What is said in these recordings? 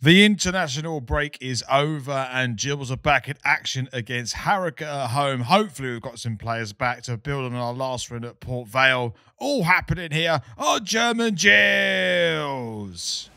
The international break is over and Gills are back in action against Harrogate at home. Hopefully we've got some players back to build on our last run at Port Vale. All happening here on German Gills.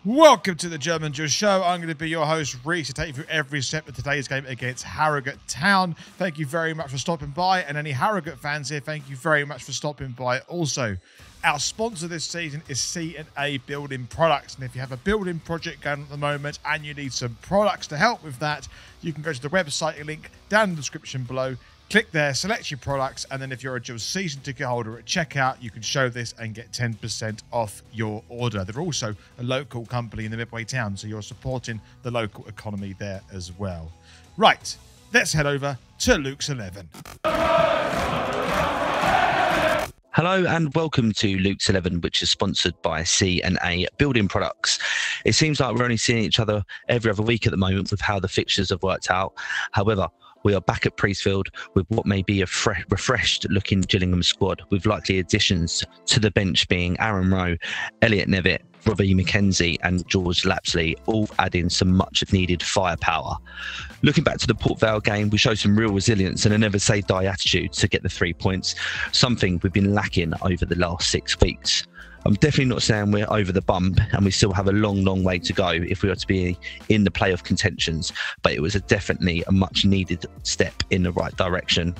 Welcome to the German Gills Show. I'm going to be your host, Reese, to take you through every step of today's game against Harrogate Town. Thank you very much for stopping by. And any Harrogate fans here, thank you very much for stopping by also. Our sponsor this season is C&A Building Products. And if you have a building project going on at the moment and you need some products to help with that, you can go to the website link down in the description below. Click there, select your products, and then if you're a Gills season ticket holder at checkout, you can show this and get 10% off your order. They're also a local company in the Midway town, so you're supporting the local economy there as well. Right, let's head over to Luke's 11. Hello and welcome to Luke's 11, which is sponsored by C&A Building Products. It seems like we're only seeing each other every other week at the moment with how the fixtures have worked out. However, we are back at Priestfield with what may be a refreshed-looking Gillingham squad, with likely additions to the bench being Aaron Rowe, Elliot Nevitt, Robbie McKenzie and George Lapsley, all adding some much-needed firepower. Looking back to the Port Vale game, we showed some real resilience and a never-say-die attitude to get the 3 points, something we've been lacking over the last 6 weeks. I'm definitely not saying we're over the bump and we still have a long, long way to go if we are to be in the playoff contentions, but it was definitely a much needed step in the right direction.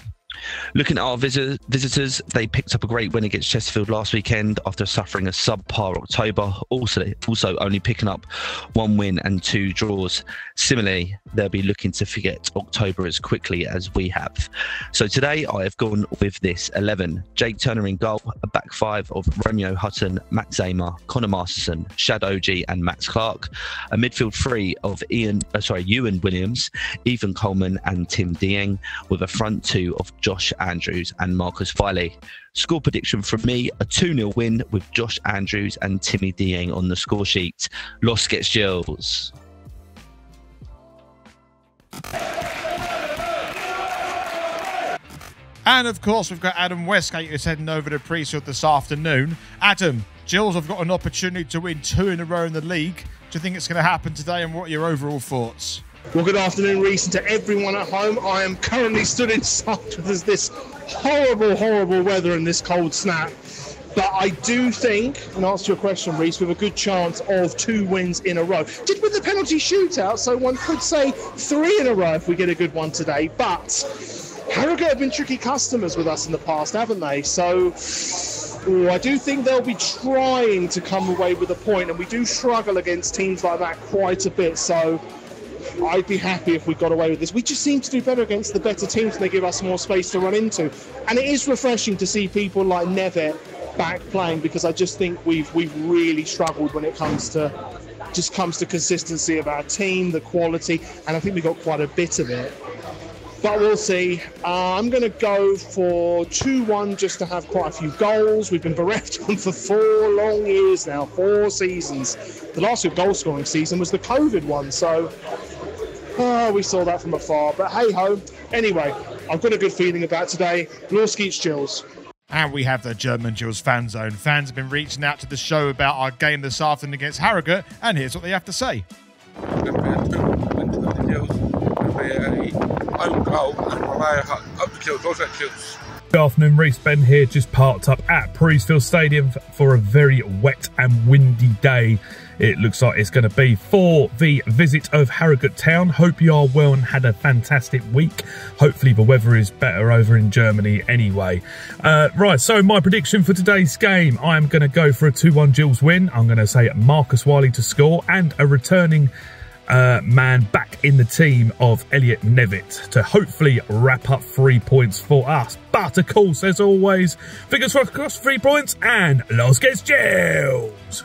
Looking at our visitors, they picked up a great win against Chesterfield last weekend after suffering a subpar October, also only picking up 1 win and 2 draws. Similarly, they'll be looking to forget October as quickly as we have. So today I have gone with this 11. Jake Turner in goal, a back 5 of Romeo Hutton, Matt Zamer, Connor Masterson, Shad OG and Max Clark, a midfield 3 of Ewan Williams, Ethan Coleman and Tim Dieng, with a front 2 of Josh Andrews and Marcus Filey. Score prediction from me, a 2-0 win with Josh Andrews and Timmy Dieng on the score sheet. Loss gets Gills. And of course, we've got Adam Wesgate who's heading over to Priestfield this afternoon. Adam, Gills have got an opportunity to win 2 in a row in the league. Do you think it's going to happen today, and what are your overall thoughts? Well, good afternoon, Reese, and to everyone at home. I am currently stood inside with this horrible, horrible weather and this cold snap. But I do think, in answer to your question, Reese, we have a good chance of 2 wins in a row. Did with the penalty shootout, so one could say 3 in a row if we get a good one today. But Harrogate have been tricky customers with us in the past, haven't they? So I do think they'll be trying to come away with a point, and we do struggle against teams like that quite a bit. So I'd be happy if we got away with this. We just seem to do better against the better teams, and they give us more space to run into. And it is refreshing to see people like Nevitt back playing, because I just think we've really struggled when it comes to consistency of our team, the quality, and I think we got quite a bit of it. But we'll see. I'm going to go for 2-1 just to have quite a few goals. We've been bereft of them for 4 long years now, 4 seasons. The last good goal scoring season was the COVID one, so we saw that from afar. But hey ho. Anyway, I've got a good feeling about today. Wesgate Gills. And we have the German Gills fan zone. Fans have been reaching out to the show about our game this afternoon against Harrogate, and here's what they have to say. Good afternoon, Reese. Ben here, just parked up at Priestfield Stadium for a very wet and windy day. It looks like it's going to be for the visit of Harrogate Town. Hope you are well and had a fantastic week. Hopefully the weather is better over in Germany anyway. Right, so my prediction for today's game, I'm going to go for a 2-1 Gills win. I'm going to say Marcus Wiley to score, and a returning man back in the team of Elliot Nevitt to hopefully wrap up 3 points for us. But of course, as always, fingers crossed 3 points, and loss gets Gills.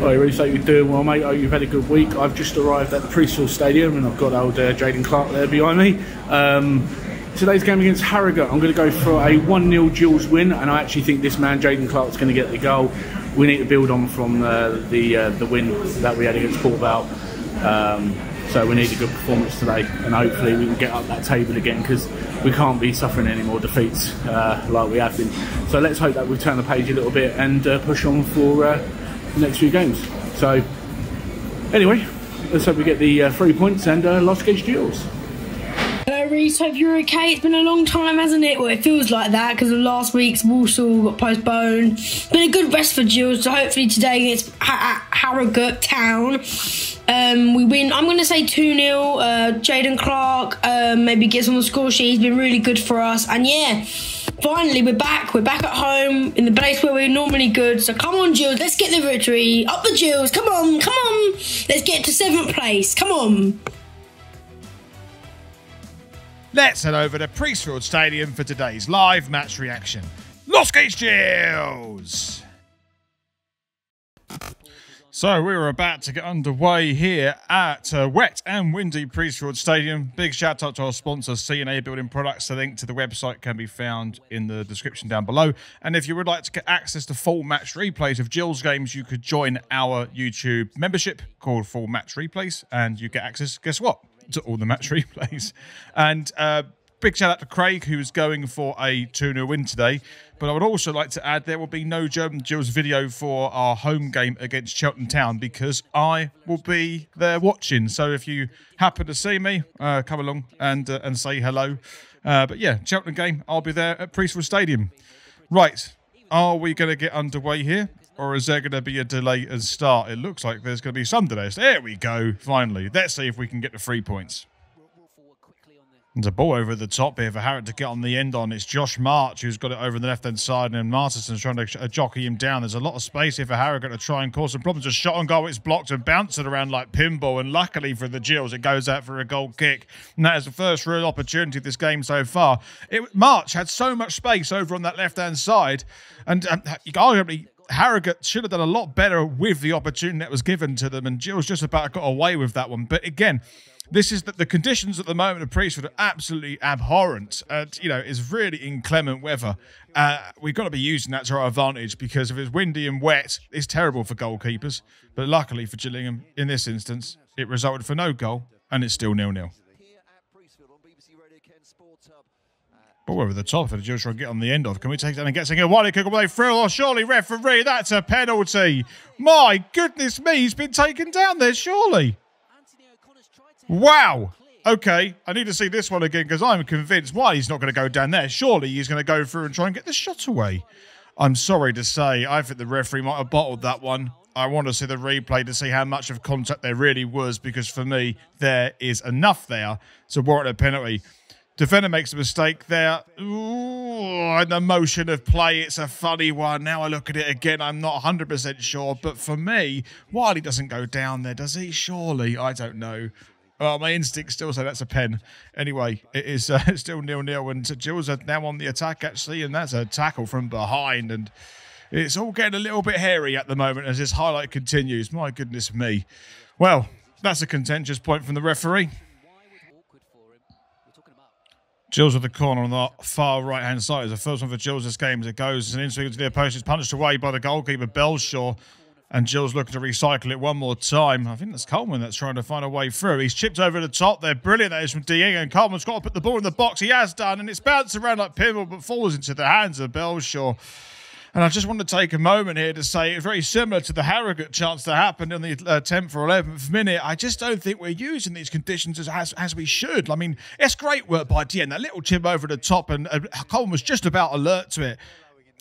Hi Reece, hope you're doing well, mate. Hope you've had a good week. I've just arrived at the Priestfield Stadium and I've got old Jaden Clark there behind me. today's game against Harrogate, I'm going to go for a 1-0 Gills win, and I actually think this man, Jaden Clark's going to get the goal. We need to build on from the win that we had against Port Vale. So we need a good performance today, and hopefully we can get up that table again, because we can't be suffering any more defeats like we have been. So let's hope that we turn the page a little bit and push on for the next few games. So anyway, let's hope we get the 3 points and lost against Gills. Hello Reece, hope you're okay. It's been a long time, hasn't it? Well, it feels like that because of last week's Walsall got postponed. It's been a good rest for Gills, so hopefully today against Harrogate Town we win. I'm going to say 2-0. Jaden Clark maybe gets on the score sheet. He's been really good for us. And yeah, finally we're back. We're back at home in the place where we're normally good. So come on, Gills, let's get the victory. Up the Gills, come on, come on. Let's get to 7th place, come on. Let's head over to Priestfield Stadium for today's live match reaction. Wesgate Gills! So we're about to get underway here at wet and windy Priestfield Stadium. Big shout out to our sponsor, C&A Building Products. The link to the website can be found in the description down below. And if you would like to get access to full match replays of Gills games, you could join our YouTube membership called Full Match Replays, and you get access, guess what? To all the match replays. And big shout out to Craig, who's going for a 2-0 win today. But I would also like to add there will be no German Gills video for our home game against Cheltenham Town, because I will be there watching. So if you happen to see me, come along and say hello. But yeah, Cheltenham game, I'll be there at Priestfield Stadium. Right, are we going to get underway here? Or is there going to be a delay at start? It looks like there's going to be some delays. There we go, finally. Let's see if we can get the 3 points. There's a ball over the top here for Harrogate to get on the end on. It's Josh March who's got it over the left-hand side, and Martinson's trying to jockey him down. There's a lot of space here for Harrogate to try and cause some problems. A shot on goal, it's blocked and bouncing around like pinball, and luckily for the Gills, it goes out for a goal kick. And that is the first real opportunity of this game so far. March had so much space over on that left-hand side, and arguably Harrogate should have done a lot better with the opportunity that was given to them, and Gills just about got away with that one. But again, this is the conditions at the moment of Priestfield are absolutely abhorrent. You know, it's really inclement weather. We've got to be using that to our advantage, because if it's windy and wet, it's terrible for goalkeepers. But luckily for Gillingham, in this instance, it resulted for no goal, and it's still 0-0. Ball over the top for the Gills trying to get on the end of. Can we take that and get something? Wiley could play through. Oh, surely, referee, that's a penalty. My goodness me, he's been taken down there, surely. Wow. Okay, I need to see this one again, because I'm convinced Wiley's not going to go down there. Surely he's going to go through and try and get the shot away. I'm sorry to say, I think the referee might have bottled that one. I want to see the replay to see how much of contact there really was, because for me, there is enough there to warrant a penalty. Defender makes a mistake there. Ooh, and the motion of play, it's a funny one. Now I look at it again, I'm not 100% sure. But for me, Wiley doesn't go down there, does he? Surely, I don't know. Well, my instincts still say that's a pen. Anyway, it is still 0-0, and Gills are now on the attack, actually, and that's a tackle from behind. And it's all getting a little bit hairy at the moment as this highlight continues. My goodness me. Well, that's a contentious point from the referee. Gills with the corner on the far right-hand side. It's the first one for Gills this game as it goes. An inswing to the post. It's punched away by the goalkeeper, Belshaw. And Gills looking to recycle it one more time. I think that's Coleman that's trying to find a way through. He's chipped over the top there. Brilliant. That is from Dieng. And Coleman's got to put the ball in the box. He has done. And it's bounced around like pinball, but falls into the hands of Belshaw. And I just want to take a moment here to say it's very similar to the Harrogate chance that happened in the 10th or 11th minute. I just don't think we're using these conditions as we should. I mean, it's great work by Dieng. That little chip over the top, and Coleman was just about alert to it.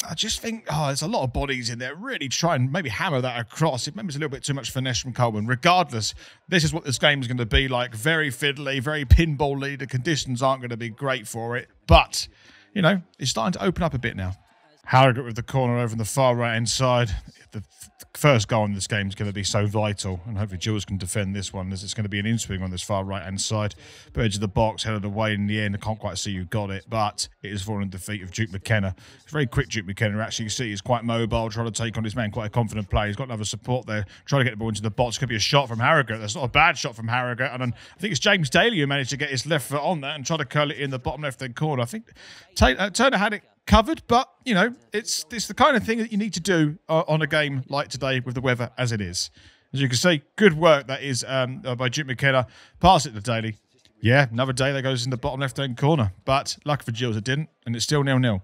I just think, there's a lot of bodies in there. Really try and maybe hammer that across. It maybe it's a little bit too much finesse from Coleman. Regardless, this is what this game is going to be like. Very fiddly, very pinball-y. The conditions aren't going to be great for it. But, you know, it's starting to open up a bit now. Harrogate with the corner over on the far right-hand side. The first goal in this game is going to be so vital, and hopefully Gills can defend this one, as it's going to be an in-swing on this far right-hand side. But edge of the box, headed away in the end. I can't quite see who got it, but it is falling defeat of Duke McKenna. It's very quick, Duke McKenna. Actually, you see he's quite mobile, trying to take on his man, quite a confident player. He's got another support there, trying to get the ball into the box. Could be a shot from Harrogate. That's not a bad shot from Harrogate. And I think it's James Daly who managed to get his left foot on that and try to curl it in the bottom left-hand corner. I think Turner had it covered, but you know, it's the kind of thing that you need to do on a game like today with the weather as it is. As you can see, good work that is by Duke McKenna. Pass it to Daly. Yeah, another day that goes in the bottom left-hand corner, but lucky for Gills it didn't, and it's still 0-0.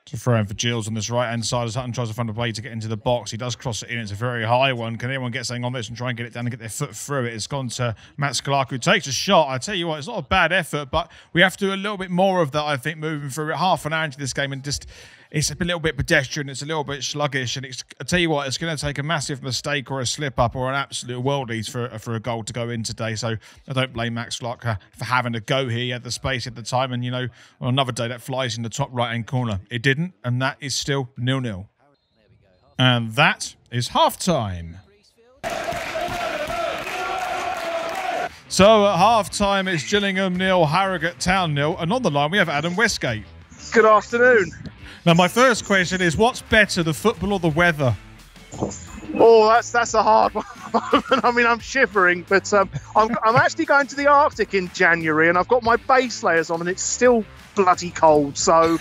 To throw in for Gills on this right-hand side as Hutton tries to find a way to get into the box. He does cross it in. It's a very high one. Can anyone get something on this and try and get it down and get their foot through it? It's gone to Matt Sklark, who takes a shot. I tell you what, it's not a bad effort, but we have to do a little bit more of that, I think, moving through it. Half an hour into this game, and just it's a little bit pedestrian. It's a little bit sluggish, and I tell you what, it's going to take a massive mistake or a slip-up or an absolute worldie for a goal to go in today. So I don't blame Max Sklark for having a go here. He had the space at the time, and, you know, on another day that flies in the top right-hand corner. It didn't, and that is still 0-0. And that is half-time. So at half-time, it's Gillingham 0, Harrogate Town 0, and on the line we have Adam Wesgate. Good afternoon. Now, my first question is, what's better, the football or the weather? Oh, that's a hard one. I mean, I'm shivering, but I'm actually going to the Arctic in January, and I've got my base layers on, and it's still bloody cold. So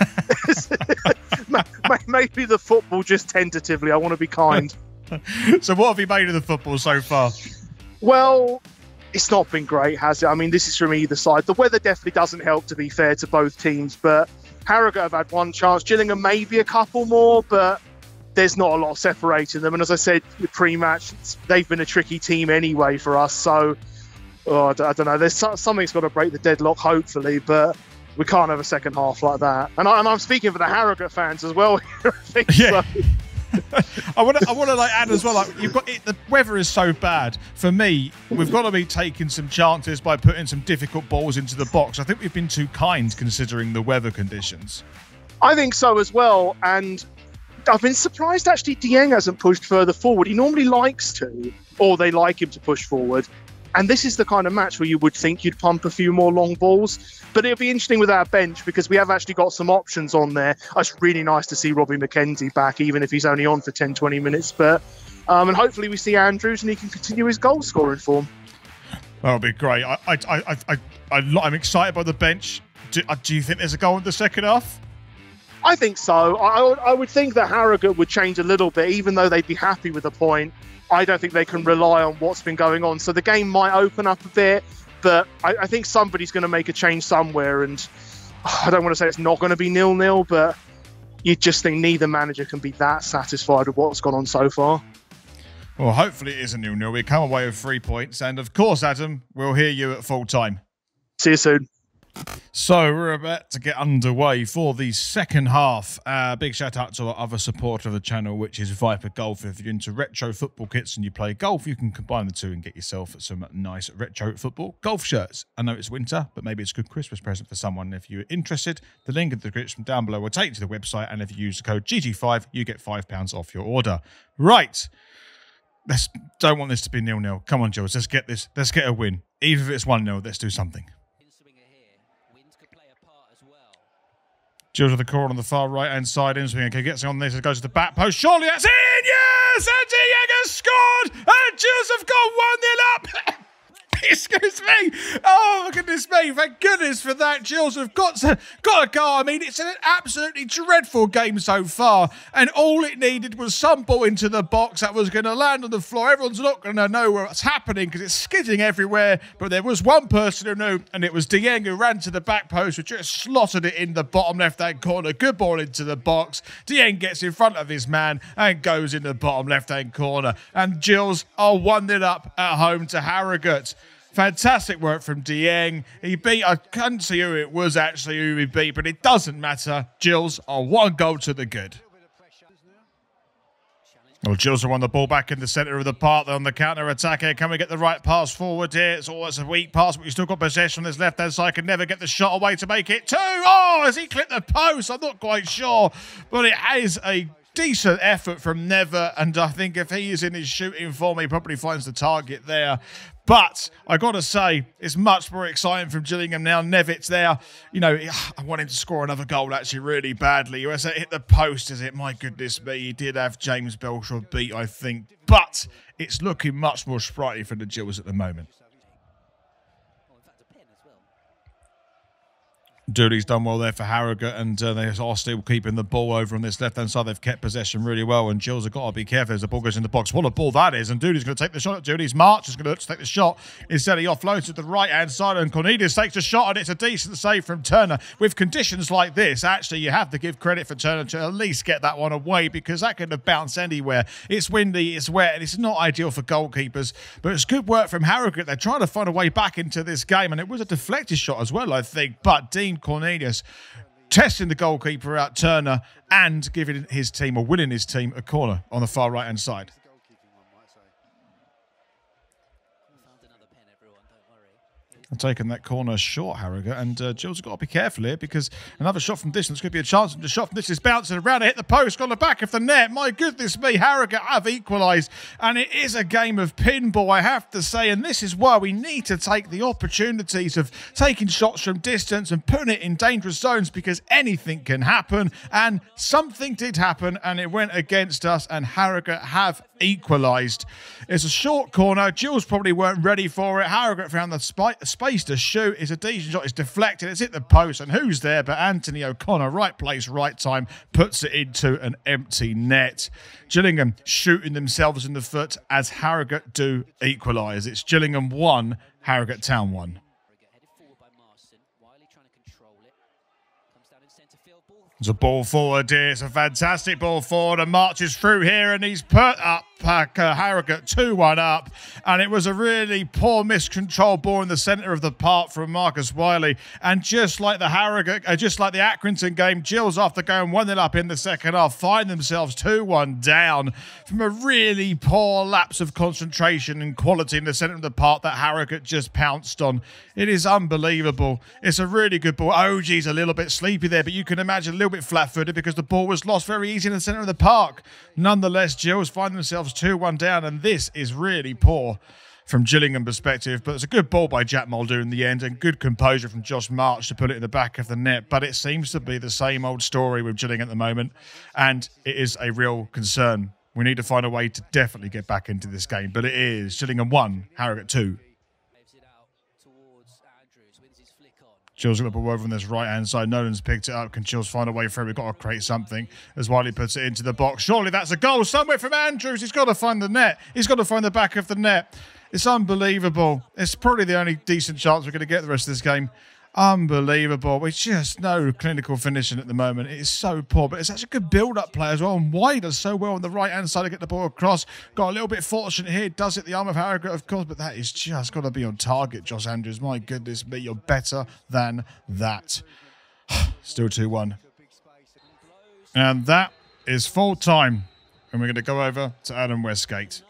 maybe the football just tentatively. I want to be kind. So what have you made of the football so far? Well, it's not been great, has it? I mean, this is from either side. The weather definitely doesn't help, to be fair to both teams, but Harrogate have had one chance. Gillingham maybe a couple more, but there's not a lot separating them. And as I said pre-match, they've been a tricky team anyway for us. So, I don't know. There's something's got to break the deadlock, hopefully, but we can't have a second half like that. And I'm speaking for the Harrogate fans as well. I think, yeah. So. I want to like add as well. Like, the weather is so bad. For me, we've got to be taking some chances by putting some difficult balls into the box. I think we've been too kind considering the weather conditions. I think so as well, and I've been surprised actually Dieng hasn't pushed further forward. He normally likes to, or they like him to push forward. And this is the kind of match where you would think you'd pump a few more long balls. But it'll be interesting with our bench because we have actually got some options on there. It's really nice to see Robbie McKenzie back, even if he's only on for 10, 20 minutes. But and hopefully we see Andrews and he can continue his goal scoring form. That'll be great. I'm excited by the bench. Do you think there's a goal in the second half? I think so. I would think that Harrogate would change a little bit, even though they'd be happy with the point. I don't think they can rely on what's been going on. So the game might open up a bit, but I think somebody's going to make a change somewhere. And I don't want to say it's not going to be 0-0, but you just think neither manager can be that satisfied with what's gone on so far. Well, hopefully it is a 0-0. We come away with 3 points. And of course, Adam, we'll hear you at full time. See you soon. So we're about to get underway for the second half. Big shout out to our other supporter of the channel, which is Viper Golf. If you're into retro football kits and you play golf, you can combine the two and get yourself some nice retro football golf shirts. I know it's winter, but maybe it's a good Christmas present for someone. If you're interested, the link in the description down below will take you to the website, and if you use the code GG5, you get £5 off your order. Right. Don't want this to be 0-0. Come on, Gills. Let's get this. Let's get a win. Even if it's 1-0, let's do something. Gills with the corner on the far right-hand side. Inswing okay, gets on this. It goes to the back post. Surely that's in! Yes! And Dieng has scored! And Gills have got 1-0 up! Excuse me. Oh, my goodness me. Thank goodness for that. Gills have got to go. I mean, it's an absolutely dreadful game so far. And all it needed was some ball into the box that was going to land on the floor. Everyone's not going to know what's happening because it's skidding everywhere. But there was one person who knew, and it was Dieng, who ran to the back post, who just slotted it in the bottom left-hand corner. Good ball into the box. Dieng gets in front of his man and goes in the bottom left-hand corner. And Gills are 1-0 up at home to Harrogate. Fantastic work from Dieng. He beat, I can't see who it was actually who he beat, but it doesn't matter. Gills are 1 goal to the good. Well, Gills won the ball back in the centre of the park. They're on the counter-attack here. Can we get the right pass forward here? It's always a weak pass, but we've still got possession on this left-hand side. Can never get the shot away to make it 2. Oh, has he clipped the post? I'm not quite sure, but it is a decent effort from Never, and I think if he is in his shooting form, he probably finds the target there. But I got to say, it's much more exciting from Gillingham now. Nevitt's there. You know, I want him to score another goal actually really badly. USA hit the post, is it? My goodness me. He did have James Belshaw beat, I think. But it's looking much more sprightly for the Gills at the moment. Dooley's done well there for Harrogate, and they are still keeping the ball over on this left-hand side. They've kept possession really well, and Gills have got to be careful as the ball goes in the box. What a ball that is, and Dooley's going to take the shot at Dooley's. March is going to take the shot. Instead, he offloads to the right-hand side, and Cornelius takes a shot, and it's a decent save from Turner. With conditions like this, actually, you have to give credit for Turner to at least get that one away, because that could have bounced anywhere. It's windy, it's wet, and it's not ideal for goalkeepers, but it's good work from Harrogate. They're trying to find a way back into this game, and it was a deflected shot as well, I think, but Dean Cornelius testing the goalkeeper out, Turner, and giving his team, or winning his team, a corner on the far right-hand side. Taking that corner short, Harrogate, and Gills have got to be careful here, because another shot from distance could be a chance. And the shot from distance bouncing around to hit the post on the back of the net. My goodness me, Harrogate have equalised, and it is a game of pinball, I have to say, and this is why we need to take the opportunities of taking shots from distance and putting it in dangerous zones, because anything can happen, and something did happen, and it went against us, and Harrogate have equalised. It's a short corner. Gills probably weren't ready for it. Harrogate found the space to shoot. It's a decent shot. It's deflected. It's hit the post. And who's there but Anthony O'Connor? Right place, right time. Puts it into an empty net. Gillingham shooting themselves in the foot as Harrogate do equalise. It's Gillingham 1, Harrogate Town 1. There's a ball forward here. It's a fantastic ball forward, and marches through here, and he's put up Harrogate 2-1 up, and it was a really poor miscontrolled ball in the centre of the park from Marcus Wiley. And just like the Accrington game, Gills, after going 1-0 up in the second half, find themselves 2-1 down from a really poor lapse of concentration and quality in the centre of the park that Harrogate just pounced on. It is unbelievable. It's a really good ball. OG's a little bit sleepy there, but you can imagine a little bit flat-footed because the ball was lost very easy in the centre of the park. Nonetheless, Gills find themselves 2-1 down, and this is really poor from Gillingham perspective. But it's a good ball by Jack Muldoon in the end, and good composure from Josh March to put it in the back of the net. But it seems to be the same old story with Gillingham at the moment, and it is a real concern. We need to find a way to definitely get back into this game. But it is Gillingham 1, Harrogate 2. Gills got the ball over on this right-hand side. Nolan's picked it up. Can Gills find a way through? We've got to create something as Wiley puts it into the box. Surely that's a goal somewhere from Andrews. He's got to find the net. He's got to find the back of the net. It's unbelievable. It's probably the only decent chance we're going to get the rest of this game. Unbelievable. It's just no clinical finishing at the moment. It is so poor, but it's such a good build-up play as well. And Wiley does so well on the right-hand side to get the ball across. Got a little bit fortunate here. Does it the arm of Harrogate, of course, but that is just got to be on target, Josh Andrews. My goodness me, you're better than that. Still 2-1. And that is full time. And we're going to go over to Adam Wesgate.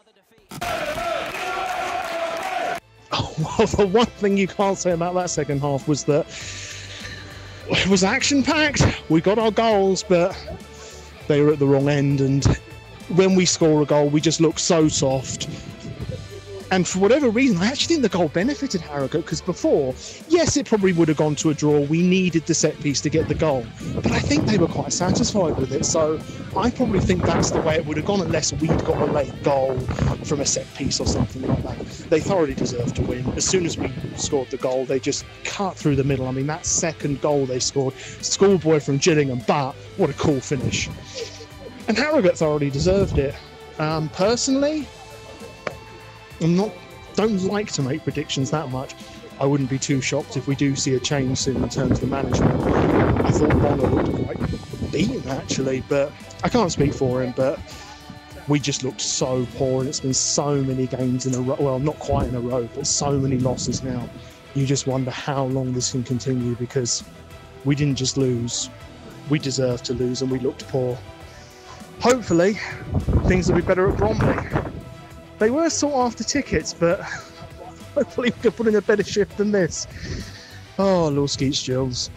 Well, the one thing you can't say about that second half was that it was action-packed. We got our goals, but they were at the wrong end. And when we score a goal, we just look so soft. And for whatever reason, I actually think the goal benefited Harrogate, because before, yes, it probably would have gone to a draw. We needed the set piece to get the goal. But I think they were quite satisfied with it. So I probably think that's the way it would have gone, unless we'd got a late goal from a set piece or something like that. They thoroughly deserved to win. As soon as we scored the goal, they just cut through the middle. I mean, that second goal they scored, schoolboy from Gillingham, but what a cool finish. And Harrogate thoroughly deserved it. Personally, don't like to make predictions that much. I wouldn't be too shocked if we do see a change soon in terms of the management. I thought Bonner looked quite beaten actually, but I can't speak for him. But we just looked so poor, and it's been so many games in a row. Well, not quite in a row, but so many losses now. You just wonder how long this can continue, because we didn't just lose. We deserved to lose, and we looked poor. Hopefully, things will be better at Bromley. They were sought after tickets, but hopefully we can put in a better shift than this. Oh, Lord Skeets Gills.